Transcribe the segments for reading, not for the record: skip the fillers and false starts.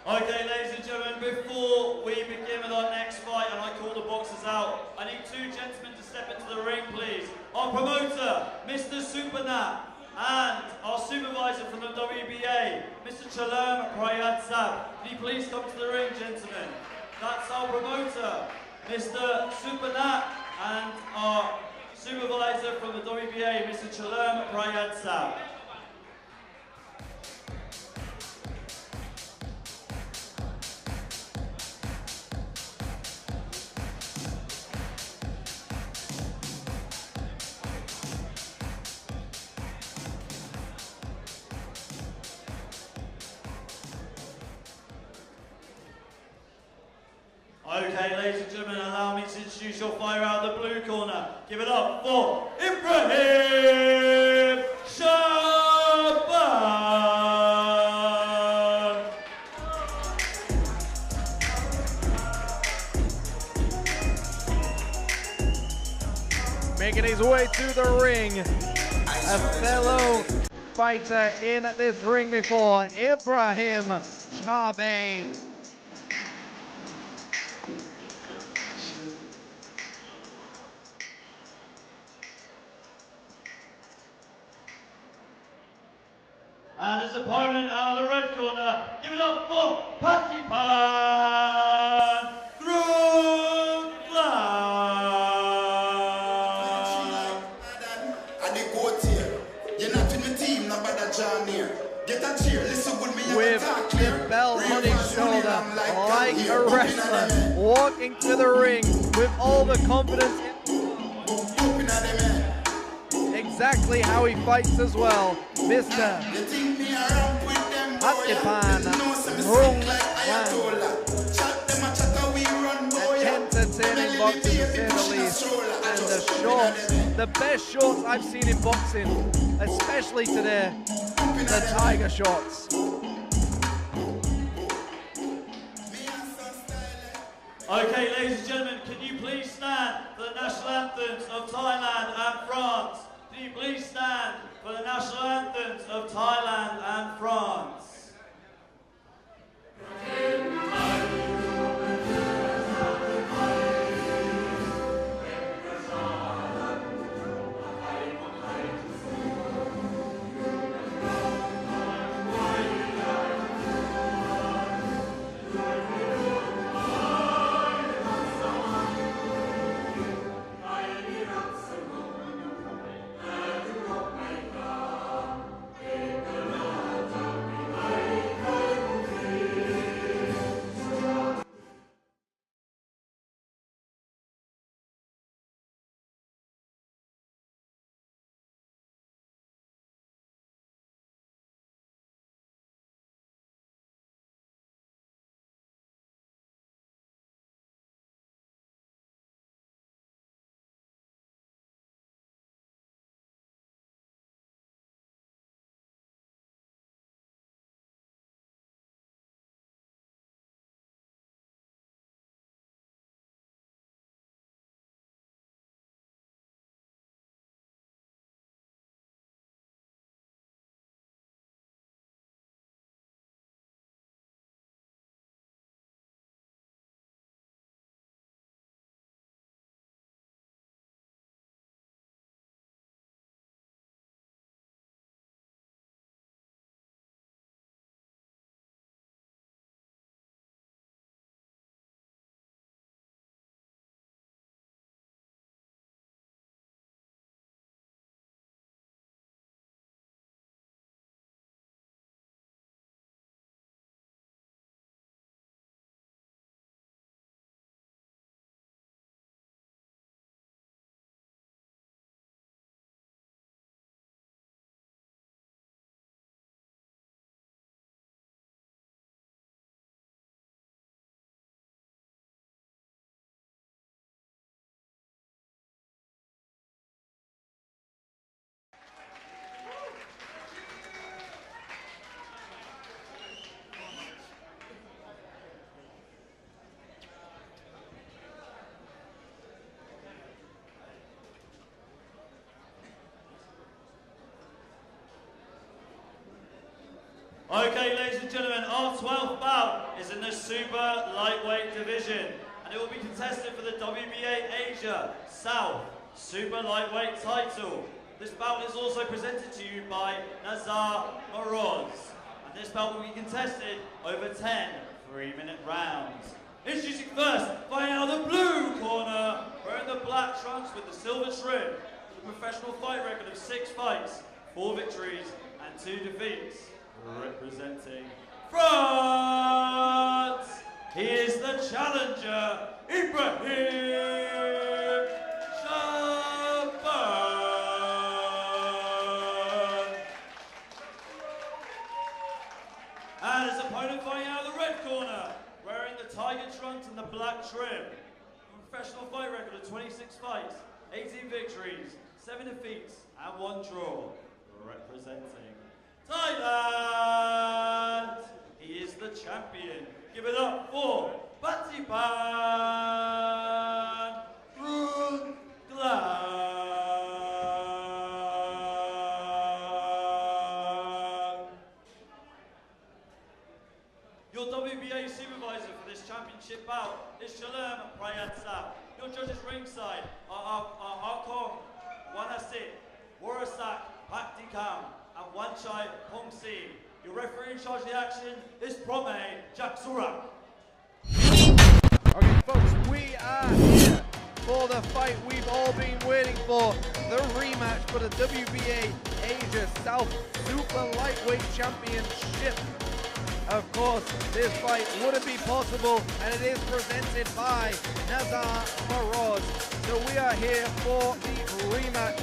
Okay, ladies and gentlemen, before we begin with our next fight and I call the boxers out, I need two gentlemen to step into the ring, please. Our promoter, Mr. Supernat, and our supervisor from the WBA, Mr. Chabane. Can you please come to the ring, gentlemen? That's our promoter, Mr. Supernat, and our supervisor from the WBA, Mr. Chabane. Okay, ladies and gentlemen, allow me to introduce your fighter out of the blue corner. Give it up for Ibrahim Chabane. Making his way to the ring, a fellow fighter in this ring before, Ibrahim Chabane. And his opponent out of the red corner, give it up for PATIPHAN, KRUNKKLANG. With the belt on his shoulder, like a wrestler, walking to the ring with all the confidence. Exactly how he fights as well, Mr. PATIPHAN KRUNKKLANG. Entertaining boxing to say the least, and the shorts, the best shorts I've seen in boxing, especially today, the tiger shorts. Okay, ladies and gentlemen, can you please stand for the national anthems of Thailand and France? Can you please stand for the national anthems of Thailand and France? Okay, ladies and gentlemen, our 12th bout is in the super lightweight division, and it will be contested for the WBA Asia South Super Lightweight title. This bout is also presented to you by Nazar Moroz, and this bout will be contested over 10 3-minute rounds. Introducing first, fighting out of the blue corner, wearing the black trunks with the silver trim, with a professional fight record of 6 fights, 4 victories, and 2 defeats. Representing France, he is the challenger, Ibrahim Chabane. And his opponent fighting out of the red corner, wearing the tiger trunks and the black trim, a professional fight record of 26 fights, 18 victories, 7 defeats, and 1 draw. Representing Thailand, he is the champion. Give it up for PATIPHAN KRUNKKLANG. Your WBA supervisor for this championship bout is Shalom Prayatsa. Your judges ringside are Arkong Wanasit, Warasak Paktikam, and Wanchai Pongsi. Your referee in charge of the action is Prome Jaksura. Okay, folks, we are here for the fight we've all been waiting for. The rematch for the WBA Asia South Super Lightweight Championship. Of course, this fight wouldn't be possible, and it is presented by Nazar Moroz. So we are here for the rematch.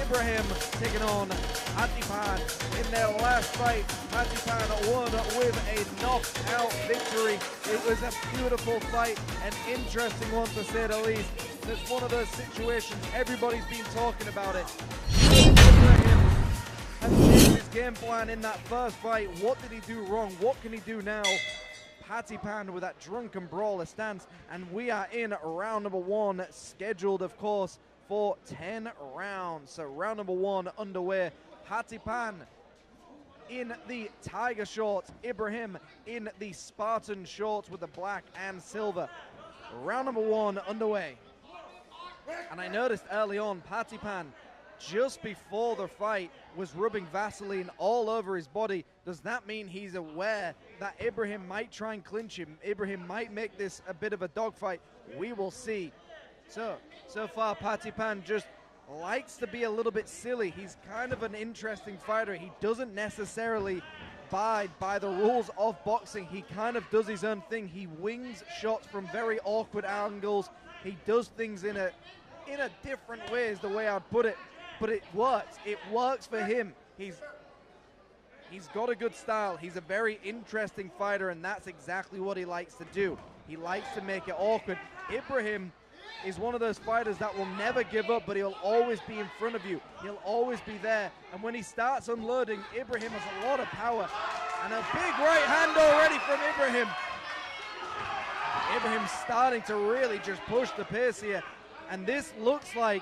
Ibrahim taking on PATIPHAN. In their last fight, PATIPHAN won with a knockout victory. It was a beautiful fight, an interesting one to say the least. It's one of those situations, everybody's been talking about it. Ibrahim has changed his game plan in that first fight. What did he do wrong? What can he do now? PATIPHAN with that drunken brawler stance, and we are in round number 1, scheduled, of course, for 10 rounds. So round number 1 underway. PATIPHAN in the tiger shorts, Ibrahim in the Spartan shorts with the black and silver. Round number 1 underway. And I noticed early on, PATIPHAN, just before the fight, was rubbing Vaseline all over his body. Does that mean he's aware that Ibrahim might try and clinch him? Ibrahim might make this a bit of a dogfight. We will see. So far PATIPHAN just likes to be a little bit silly. He's kind of an interesting fighter. He doesn't necessarily abide by the rules of boxing. He kind of does his own thing. He wings shots from very awkward angles. He does things in a different way is the way I'd put it. But it works. It works for him. He's got a good style. He's a very interesting fighter, and that's exactly what he likes to do. He likes to make it awkward. Ibrahim is one of those fighters that will never give up, but he'll always be in front of you. He'll always be there. And when he starts unloading, Ibrahim has a lot of power. And a big right hand already from Ibrahim. Ibrahim's starting to really just push the pace here. And this looks like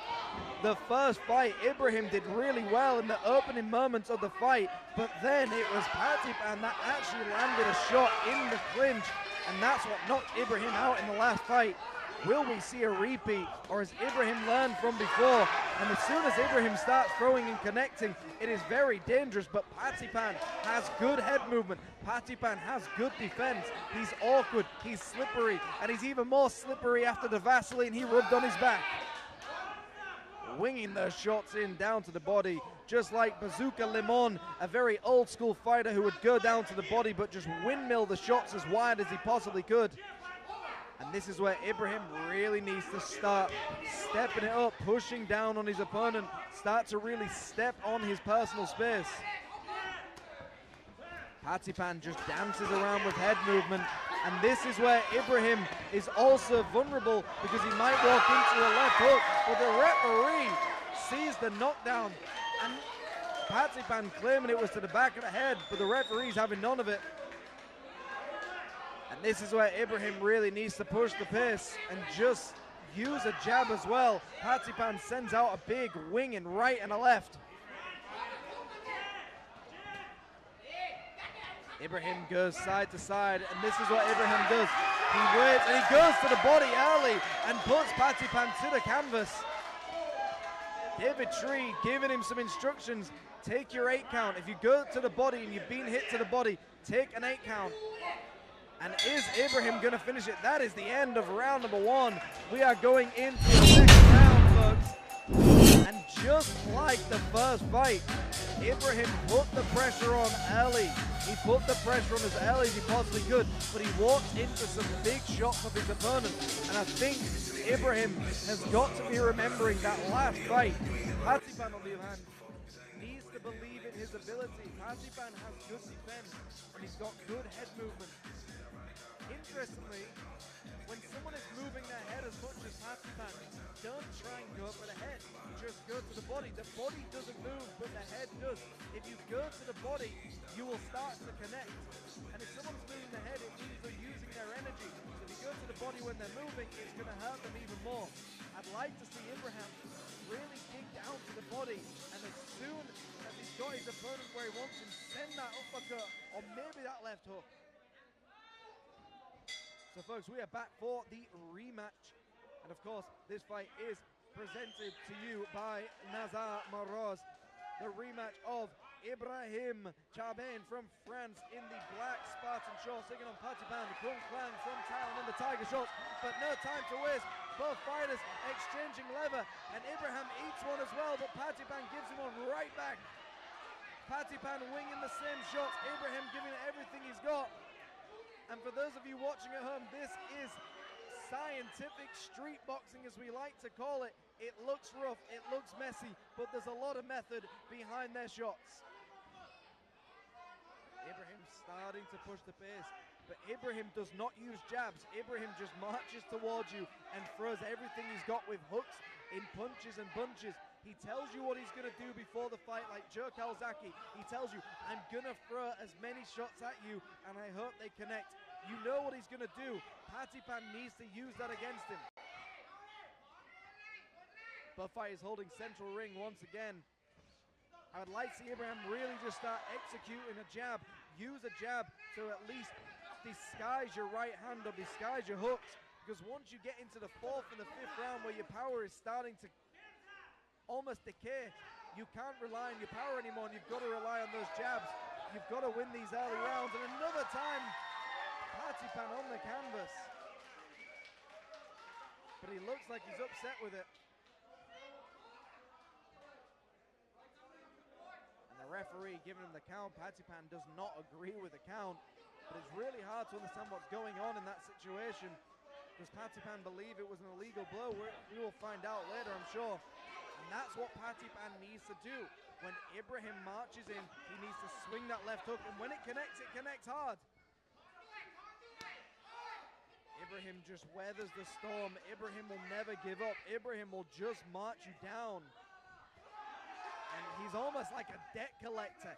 the first fight. Ibrahim did really well in the opening moments of the fight, but then it was PATIPHAN that actually landed a shot in the clinch, and that's what knocked Ibrahim out in the last fight. Will we see a repeat, or has Ibrahim learned from before? And as soon as Ibrahim starts throwing and connecting, it is very dangerous, but PATIPHAN has good head movement. PATIPHAN has good defense. He's awkward, he's slippery, and he's even more slippery after the Vaseline he rubbed on his back. Winging those shots in down to the body, just like Bazooka Limon, a very old school fighter who would go down to the body but just windmill the shots as wide as he possibly could. And this is where Ibrahim really needs to start stepping it up, pushing down on his opponent, start to really step on his personal space. PATIPHAN just dances around with head movement, and this is where Ibrahim is also vulnerable because he might walk into a left hook, but the referee sees the knockdown, and PATIPHAN claiming it was to the back of the head, but the referee's having none of it. And this is where Ibrahim really needs to push the pace and just use a jab as well. PATIPHAN sends out a big wing and right and a left. Ibrahim goes side to side, and this is what Ibrahim does. He waits and he goes to the body early and puts PATIPHAN to the canvas. David Tree giving him some instructions. Take your 8 count. If you go to the body and you've been hit to the body, take an 8 count. And is Ibrahim going to finish it? That is the end of round number 1. We are going into the second round, folks. And just like the first fight, Ibrahim put the pressure on early. He put the pressure on as early as he possibly could, but he walked into some big shots of his opponent. And I think Ibrahim has got to be remembering that last fight. PATIPHAN, on the other hand, needs to believe in his ability. PATIPHAN has good defense, and he's got good head movement. Interestingly, when someone is moving their head as much as PATIPHAN, don't try and go for the head. Just go to the body. The body doesn't move, but the head does. If you go to the body, you will start to connect. And if someone's moving the head, it means they're using their energy. So if you go to the body when they're moving, it's going to hurt them even more. I'd like to see Ibrahim really kick down to the body, and as soon as he's got his opponent where he wants him, send that uppercut, or maybe that left hook. So folks, we are back for the rematch. And of course, this fight is presented to you by Nazar Moroz. The rematch of Ibrahim Chabane from France in the black Spartan shorts, taking on PATIPHAN, KRUNGKLANG from Thailand in the tiger shorts. But no time to waste. Both fighters exchanging leather, and Ibrahim eats one as well, but PATIPHAN gives him one right back. PATIPHAN winging the same shots, Ibrahim giving it everything he's got. And for those of you watching at home, this is scientific street boxing, as we like to call it. It looks rough, it looks messy, but there's a lot of method behind their shots. Ibrahim starting to push the pace, but Ibrahim does not use jabs. Ibrahim just marches towards you and throws everything he's got with hooks, in punches and bunches. He tells you what he's going to do before the fight, like Joe Calzaghe. He tells you, I'm going to throw as many shots at you, and I hope they connect. You know what he's going to do. PATIPHAN needs to use that against him. Both fighters holding central ring once again. I would like to see Ibrahim really just start executing a jab. Use a jab to at least disguise your right hand or disguise your hooks. Because once you get into the 4th and the 5th round where your power is starting to almost decay, you can't rely on your power anymore, and you've got to rely on those jabs. You've got to win these early rounds, and another time, PATIPHAN on the canvas. But he looks like he's upset with it. And the referee giving him the count. PATIPHAN does not agree with the count, but it's really hard to understand what's going on in that situation. Does PATIPHAN believe it was an illegal blow? We will find out later, I'm sure. And that's what PATIPHAN needs to do. When Ibrahim marches in, he needs to swing that left hook, and when it connects hard. Ibrahim just weathers the storm. Ibrahim will never give up. Ibrahim will just march you down. And he's almost like a debt collector.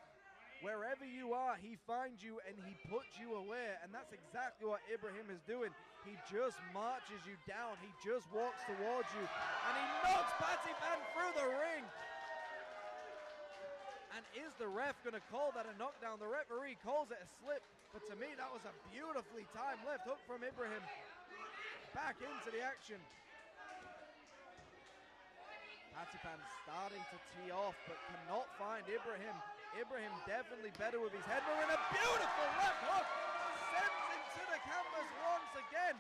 Wherever you are, he finds you and he puts you away. And that's exactly what Ibrahim is doing. He just marches you down. He just walks towards you. And he knocks PATIPHAN through the ring. And is the ref going to call that a knockdown? The referee calls it a slip. But to me, that was a beautifully timed left hook from Ibrahim. Back into the action. PATIPHAN starting to tee off, but cannot find Ibrahim. Ibrahim definitely better with his head. We're in a beautiful left hook. Sends him to the canvas once again.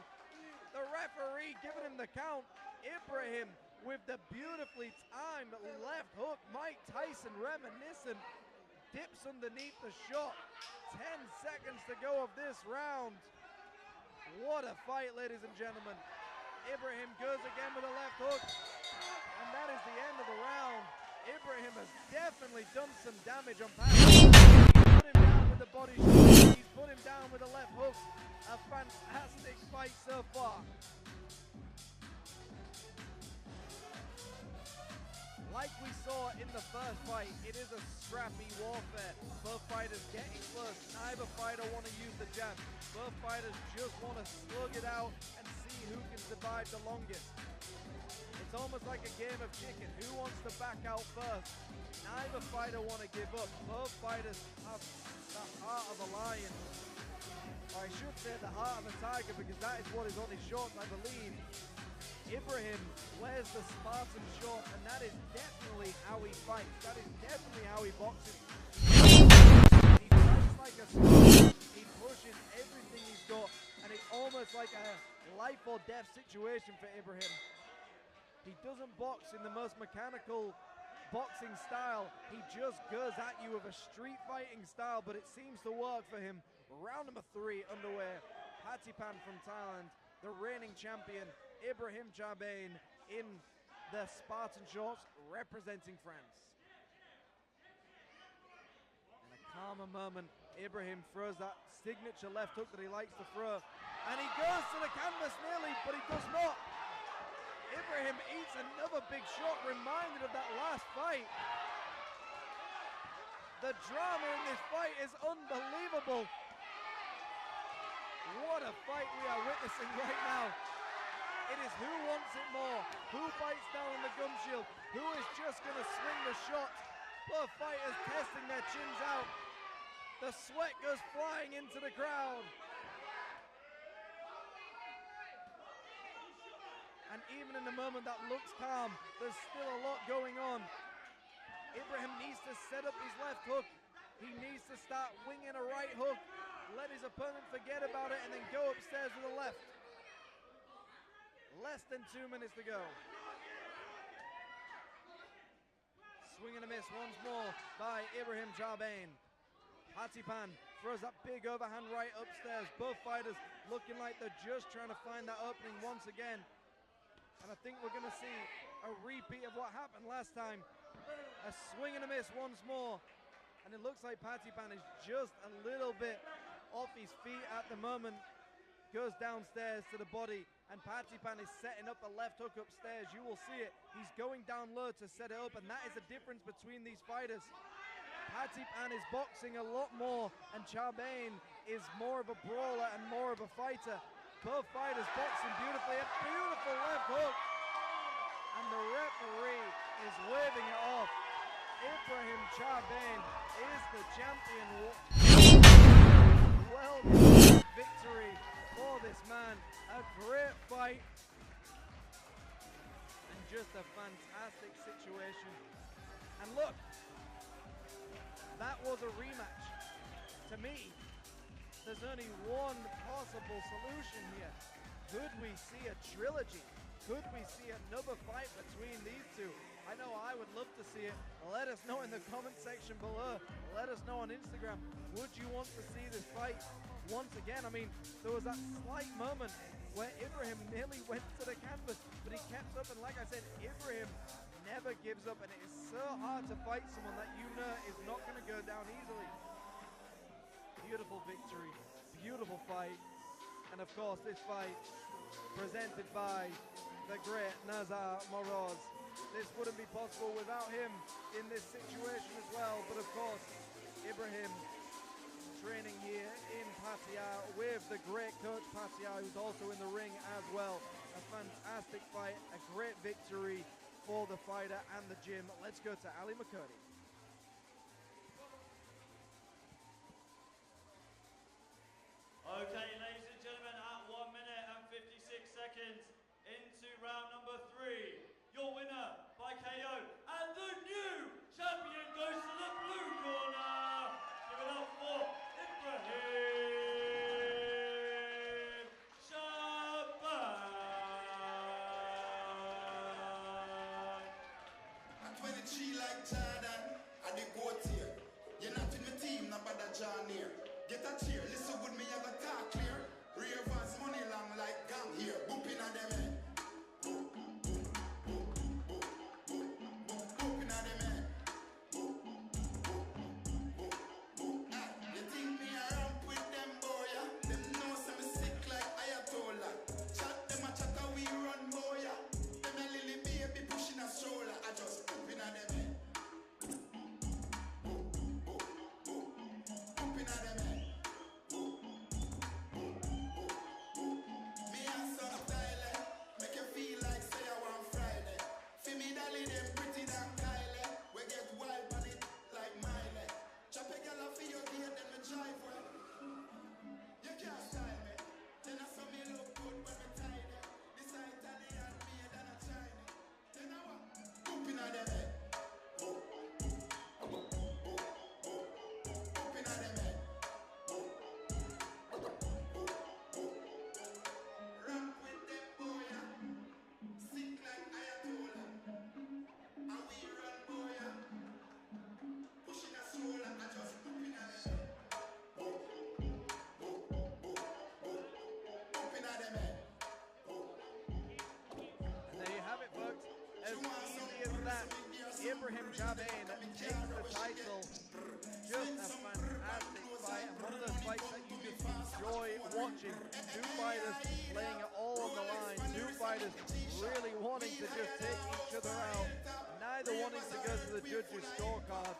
The referee giving him the count. Ibrahim with the beautifully timed left hook. Mike Tyson reminiscent. Dips underneath the shot. 10 seconds to go of this round. What a fight, ladies and gentlemen. Ibrahim goes again with a left hook. And that is the end of the round. Ibrahim has definitely done some damage on PATIPHAN. He's put him down with the body shot. He's put him down with a left hook. A fantastic fight so far. Like we saw in the first fight, it is a scrappy warfare. Both fighters getting close. Neither fighter want to use the jab. Both fighters just want to slug it out and see who can survive the longest. It's almost like a game of chicken. Who wants to back out first? Neither fighter want to give up. Both fighters have the heart of a lion. Or I should say the heart of a tiger, because that is what is on his shorts, I believe. Ibrahim wears the Spartan short, and that is definitely how he fights. That is definitely how he boxes. He fights like a Spartan. He pushes everything he's got, and it's almost like a life or death situation for Ibrahim. He doesn't box in the most mechanical boxing style. He just goes at you with a street fighting style, but it seems to work for him. Round number 3 underway. PATIPHAN from Thailand, the reigning champion, Ibrahim Chabane in the Spartan shorts representing France. In a calmer moment, Ibrahim throws that signature left hook that he likes to throw, and he goes to the canvas nearly, but he does not. Ibrahim eats another big shot, reminded of that last fight. The drama in this fight is unbelievable. What a fight we are witnessing right now. It is who wants it more, who bites down on the gum shield, who is just going to swing the shot. Both fighters testing their chins out. The sweat goes flying into the crowd. And even in the moment that looks calm, there's still a lot going on. Ibrahim needs to set up his left hook. He needs to start winging a right hook, let his opponent forget about it, and then go upstairs with a left. Less than 2 minutes to go. Swing and a miss once more by Ibrahim Chabane. PATIPHAN throws that big overhand right upstairs. Both fighters looking like they're just trying to find that opening once again. And I think we're going to see a repeat of what happened last time. A swing and a miss once more. And it looks like PATIPHAN is just a little bit off his feet at the moment. Goes downstairs to the body, and PATIPHAN is setting up a left hook upstairs. You will see it. He's going down low to set it up, and that is the difference between these fighters. PATIPHAN is boxing a lot more, and Chabane is more of a brawler and more of a fighter. Both fighters boxing beautifully. A beautiful left hook, and the referee is waving it off. Ibrahim Chabane is the champion. Well done victory for this man. A great fight and just a fantastic situation. And look, that was a rematch. To me, there's only one possible solution here. Could we see a trilogy? Could we see another fight between these two? I know I would love to see it. Let us know in the comment section below. Let us know on Instagram. Would you want to see this fight once again? I mean, there was that slight moment where Ibrahim nearly went to the canvas, but he kept up, and like I said, Ibrahim never gives up, and it is so hard to fight someone that you know is not going to go down easily. Beautiful victory, beautiful fight, and of course this fight presented by the great Nazar Moroz. This wouldn't be possible without him in this situation as well, but of course Ibrahim training here in Pattaya with the great coach Pattaya, who's also in the ring as well. A fantastic fight, a great victory for the fighter and the gym. Let's go to Ali McCurdy. Okay, ladies and gentlemen, at 1 minute and 56 seconds into round number 3, your winner by KO and the new champion goes to the blue corner. Give it up for Ibrahim Chabane. At 23 like Jordan, I the goat here. You're not in the team, not bad at John here. Get a cheer, listen with me, I got talk clear. Ravens money long like gang here. Booping at them head. Boop, boop, boop, boop, boop, boop, boop, booping at them head. Boop, boop, boop, boop, boop. You think me a ramp with them boy, yeah? Them know some sick like Ayatollah. Chat them a chat a we run boy, yeah? Them a lily baby pushing a stroller. I just booping at them head. Boop, boop, boop, boop, booping at them head. Boop, boop, boop, Ibrahim Chabane takes the title. Just a fantastic fight, and one of those fights that you just enjoy watching. Two fighters laying it all on the line, two fighters really wanting to just take each other out, neither wanting to go to the judges' scorecard.